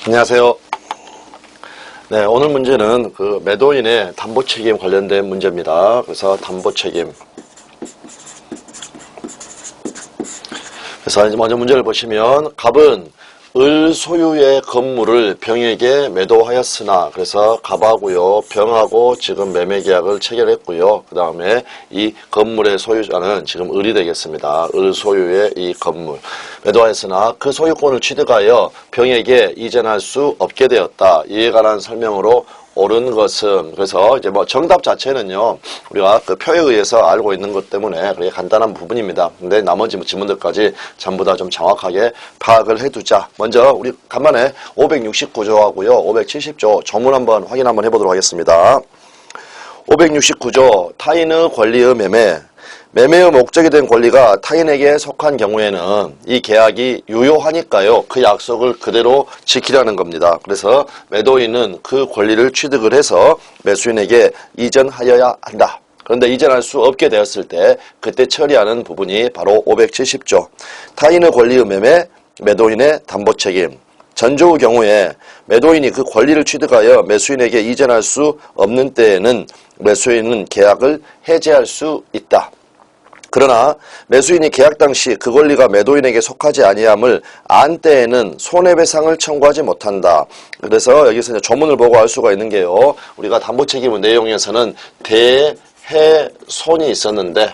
안녕하세요. 네, 오늘 문제는 그 매도인의 담보책임 관련된 문제입니다. 그래서 담보책임. 그래서 이제 먼저 문제를 보시면 갑은 을 소유의 건물을 병에게 매도하였으나, 그래서 갑하고요 병하고 지금 매매 계약을 체결했고요. 그 다음에 이 건물의 소유자는 지금 을이 되겠습니다. 을 소유의 이 건물 매도하였으나 그 소유권을 취득하여 병에게 이전할 수 없게 되었다. 이에 관한 설명으로 옳은 것은, 그래서 이제 뭐 정답 자체는요 우리가 그 표에 의해서 알고 있는 것 때문에 그게 간단한 부분입니다. 근데 나머지 지문들까지 전부 다 좀 정확하게 파악을 해두자. 먼저 우리 간만에 569조하고요 570조 조문 한번 확인 한번 해보도록 하겠습니다. 569조 타인의 권리의 매매. 매매의 목적이 된 권리가 타인에게 속한 경우에는 이 계약이 유효하니까요 그 약속을 그대로 지키라는 겁니다. 그래서 매도인은 그 권리를 취득을 해서 매수인에게 이전하여야 한다. 그런데 이전할 수 없게 되었을 때 그때 처리하는 부분이 바로 570조 타인의 권리의 매매, 매도인의 담보책임. 전조의 경우에 매도인이 그 권리를 취득하여 매수인에게 이전할 수 없는 때에는 매수인은 계약을 해지할 수 있다. 그러나 매수인이 계약 당시 그 권리가 매도인에게 속하지 아니함을 안 때에는 손해배상을 청구하지 못한다. 그래서 여기서 이제 조문을 보고 알 수가 있는 게요. 우리가 담보책임 내용에서는 대해손이 있었는데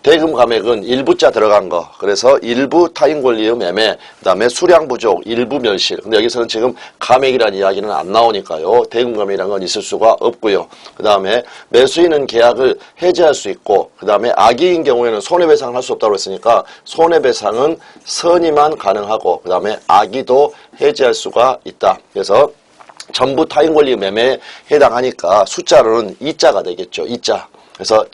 대금 감액은 일부자 들어간 거. 그래서 일부 타인 권리의 매매, 그 다음에 수량 부족, 일부 멸실. 근데 여기서는 지금 감액이라는 이야기는 안 나오니까요. 대금 감액이라는 건 있을 수가 없고요. 그 다음에 매수인은 계약을 해지할 수 있고, 그 다음에 악의인 경우에는 손해배상을 할 수 없다고 했으니까 손해배상은 선의만 가능하고, 그 다음에 악의도 해지할 수가 있다. 그래서 전부 타인 권리 매매에 해당하니까 숫자로는 이자가 되겠죠. 이자. 그래서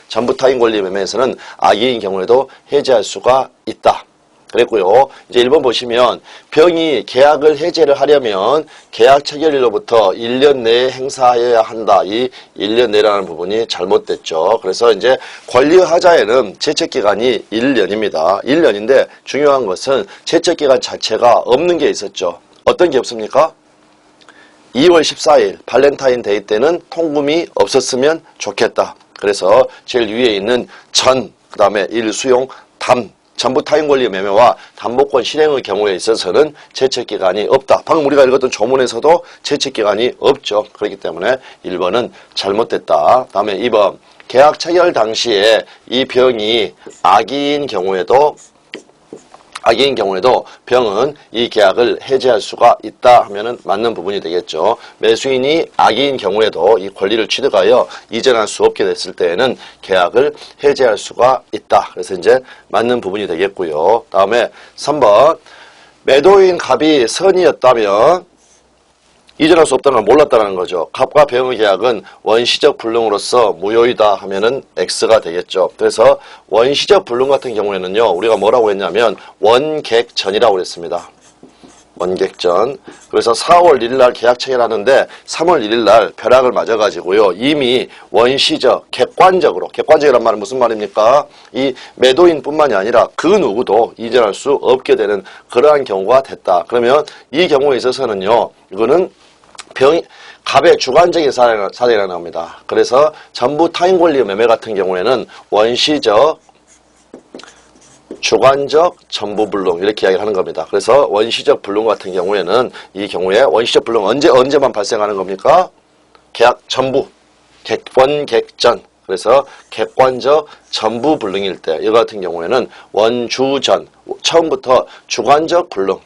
전부 타인 권리 매매에서는 악의인 경우에도 해지할 수가 있다. 그랬고요. 이제 1번 보시면 병이 계약을 해제를 하려면 계약 체결일로부터 1년 내에 행사해야 한다. 이 1년 내라는 부분이 잘못됐죠. 그래서 이제 권리의 하자에는 제척기간이 1년입니다. 1년인데 중요한 것은 제척기간 자체가 없는 게 있었죠. 어떤 게 없습니까? 2월 14일 발렌타인데이 때는 통금이 없었으면 좋겠다. 그래서 제일 위에 있는 그 다음에 일수용, 전부 타인 권리 매매와 담보권 실행의 경우에 있어서는 제척기간이 없다. 방금 우리가 읽었던 조문에서도 제척기간이 없죠. 그렇기 때문에 1번은 잘못됐다. 다음에 2번 계약 체결 당시에 이 병이 악의인 경우에도 병은 이 계약을 해지할 수가 있다 하면은 맞는 부분이 되겠죠. 매수인이 악의인 경우에도 이 권리를 취득하여 이전할 수 없게 됐을 때에는 계약을 해지할 수가 있다. 그래서 이제 맞는 부분이 되겠고요. 다음에 3번 매도인 갑이 선이었다면 이전할 수 없다는 걸 몰랐다는 거죠. 갑과 병의 계약은 원시적 불능으로서 무효이다 하면은 X가 되겠죠. 그래서 원시적 불능 같은 경우에는요, 우리가 뭐라고 했냐면 원객전이라고 그랬습니다. 원객전. 그래서 4월 1일 날 계약 체결하는데 3월 1일 날 벼락을 맞아가지고요. 이미 원시적, 객관적이란 말은 무슨 말입니까? 이 매도인뿐만이 아니라 그 누구도 이전할 수 없게 되는 그러한 경우가 됐다. 그러면 이 경우에 있어서는요, 이거는 갑의 주관적인 사례라는 겁니다. 그래서 전부 타인 권리 매매 같은 경우에는 원시적, 주관적, 전부 불능 이렇게 이야기를 하는 겁니다. 그래서 원시적 불능 같은 경우에는 이 경우에 원시적 불능 언제만 발생하는 겁니까? 계약 전부, 원객전. 그래서 객관적 전부 불능일 때, 이거 같은 경우에는 원주전, 처음부터 주관적 불능,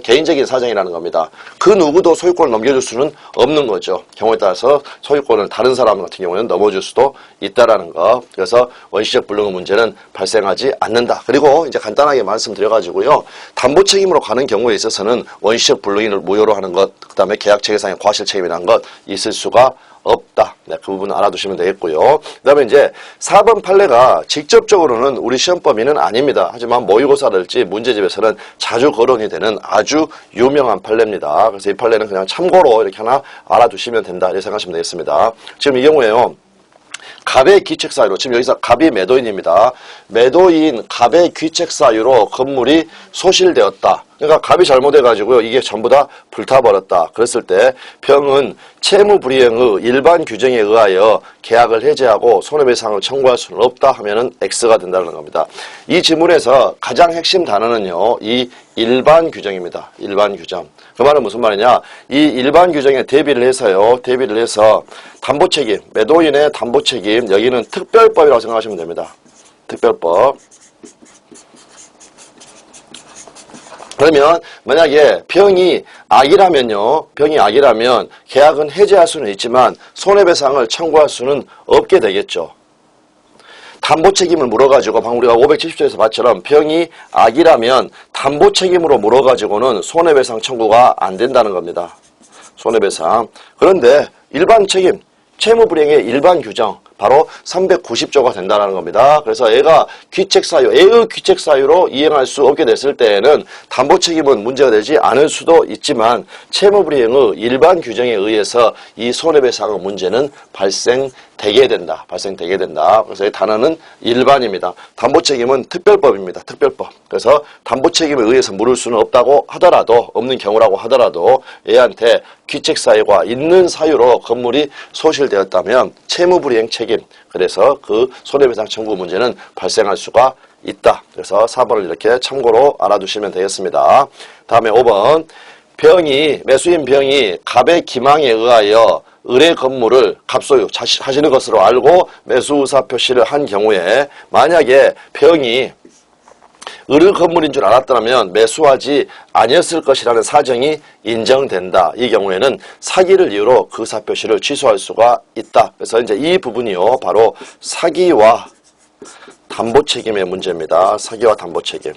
개인적인 사정이라는 겁니다. 그 누구도 소유권을 넘겨줄 수는 없는 거죠. 경우에 따라서 소유권을 다른 사람 같은 경우에는 넘어줄 수도 있다라는 거. 그래서 원시적 불능의 문제는 발생하지 않는다. 그리고 이제 간단하게 말씀드려가지고요. 담보 책임으로 가는 경우에 있어서는 원시적 불능을 무효로 하는 것, 그 다음에 계약 체계상의 과실 책임이라는 것 있을 수가 없다. 네, 그 부분 알아두시면 되겠고요. 그 다음에 이제 4번 판례가 직접적으로는 우리 시험 범위는 아닙니다. 하지만 모의고사랄지 문제집에서는 자주 거론이 되는 아주 유명한 판례입니다. 그래서 이 판례는 그냥 참고로 이렇게 하나 알아두시면 된다. 이렇게 생각하시면 되겠습니다. 지금 이 경우에요. 갑의 귀책 사유로, 지금 여기서 갑이 매도인입니다. 매도인 갑의 귀책 사유로 건물이 소실되었다. 그러니까 갑이 잘못해가지고요, 이게 전부 다 불타버렸다. 그랬을 때 병은 채무불이행의 일반 규정에 의하여 계약을 해지하고 손해배상을 청구할 수는 없다 하면은 X가 된다는 겁니다. 이 지문에서 가장 핵심 단어는요, 이 일반 규정입니다. 일반 규정. 그 말은 무슨 말이냐? 이 일반 규정에 대비를 해서 담보책임, 매도인의 담보책임, 여기는 특별법이라고 생각하시면 됩니다. 특별법. 그러면 만약에 병이 악이라면요, 병이 악이라면 계약은 해지할 수는 있지만 손해배상을 청구할 수는 없게 되겠죠. 담보책임을 물어가지고 방금 우리가 570조에서 봤처럼 병이 악이라면 담보책임으로 물어가지고는 손해배상 청구가 안 된다는 겁니다. 손해배상. 그런데 일반 책임, 채무불이행의 일반 규정, 바로 390조가 된다는 겁니다. 그래서 애가 귀책사유, 애의 귀책사유로 이행할 수 없게 됐을 때에는 담보책임은 문제가 되지 않을 수도 있지만 채무불이행의 일반 규정에 의해서 이 손해배상 문제는 발생되게 된다. 그래서 이 단어는 일반입니다. 담보책임은 특별법입니다. 특별법. 그래서 담보책임에 의해서 물을 수는 없다고 하더라도, 없는 경우라고 하더라도 애한테 귀책사유가 있는 사유로 건물이 소실되었다면 채무불이행 책임, 그래서 그 손해배상 청구 문제는 발생할 수가 있다. 그래서 4번을 이렇게 참고로 알아두시면 되겠습니다. 다음에 5번. 매수인 병이 갑의 기망에 의하여 을의 건물을 갑소유 하시는 것으로 알고 매수 의사 표시를 한 경우에 만약에 병이 을의 건물인 줄 알았더라면 매수하지 아니었을 것이라는 사정이 인정된다. 이 경우에는 사기를 이유로 그 의사표시를 취소할 수가 있다. 그래서 이제 이 부분이요, 바로 사기와 담보책임의 문제입니다. 사기와 담보책임.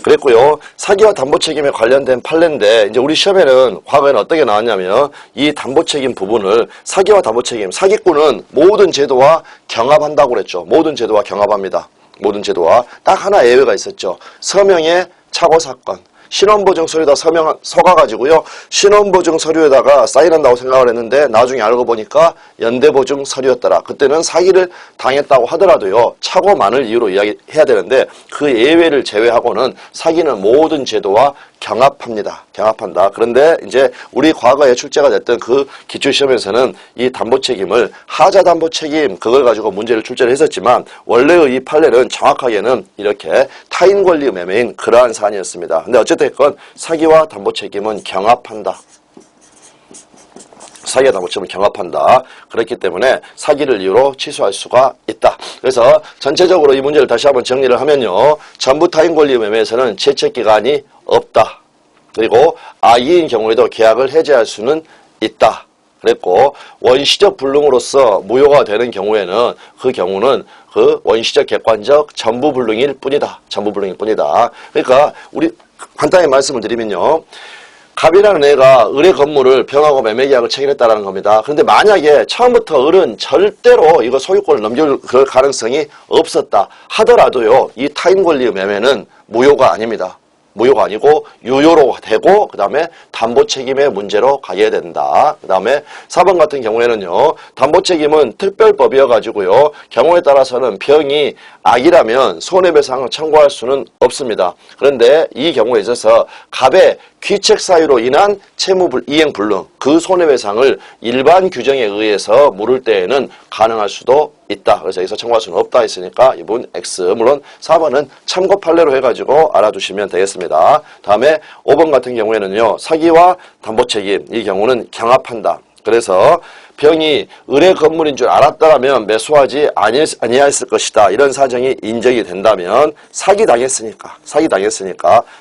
그랬고요. 사기와 담보책임에 관련된 판례인데, 이제 우리 시험에는 과거에는 어떻게 나왔냐면 이 담보책임 부분을 사기와 담보책임, 사기꾼은 모든 제도와 경합한다고 그랬죠. 모든 제도와 경합합니다. 모든 제도와 딱 하나 예외가 있었죠. 서명의 착오 사건. 신원보증 서류에다 서가가지고요, 신원보증 서류에다가 사인한다고 생각을 했는데 나중에 알고 보니까 연대보증 서류였더라. 그때는 사기를 당했다고 하더라도요, 착오만을 이유로 이야기해야 되는데 그 예외를 제외하고는 사기는 모든 제도와 경합합니다. 경합한다. 그런데 이제 우리 과거에 출제가 됐던 그 기출시험에서는 이 담보책임을 하자담보책임, 그걸 가지고 문제를 출제를 했었지만 원래의 이 판례는 정확하게는 이렇게 타인권리 매매인 그러한 사안이었습니다. 근데 어쨌든 사기와 담보책임은 경합한다. 사기와 담보책임은 경합한다. 그렇기 때문에 사기를 이유로 취소할 수가 있다. 그래서 전체적으로 이 문제를 다시 한번 정리를 하면요, 전부 타인권리 매매에서는 채책기간이 없다. 그리고 악의인 경우에도 계약을 해지할 수는 있다. 그랬고 원시적 불능으로서 무효가 되는 경우에는 그 경우는 그 원시적 객관적 전부불능일 뿐이다. 전부불능일 뿐이다. 그러니까 우리 간단히 말씀을 드리면요, 갑이라는 애가 을의 건물을 병하고 매매계약을 체결했다는 겁니다. 그런데 만약에 처음부터 을은 절대로 이거 소유권을 넘길 그럴 가능성이 없었다 하더라도요, 이 타인권리 매매는 무효가 아닙니다. 무효가 아니고 유효로 되고 그 다음에 담보책임의 문제로 가게 된다. 그 다음에 4번 같은 경우에는요, 담보책임은 특별법이어가지고요, 경우에 따라서는 병이 악이라면 손해배상을 청구할 수는 없습니다. 그런데 이 경우에 있어서 갑의 귀책 사유로 인한 채무이행 불능, 그 손해배상을 일반 규정에 의해서 물을 때에는 가능할 수도 있다. 그래서 여기서 청구할 수는 없다 했으니까 이분 X. 물론 4번은 참고 판례로 해가지고 알아두시면 되겠습니다. 다음에 5번 같은 경우에는요, 사기와 담보책임, 이 경우는 경합한다. 그래서 병이 을의 건물인 줄 알았다면 매수하지 아니했을 것이다. 이런 사정이 인정이 된다면 사기당했으니까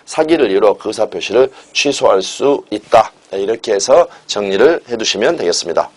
사기를 이유로 그 의사표시를 취소할 수 있다. 이렇게 해서 정리를 해두시면 되겠습니다.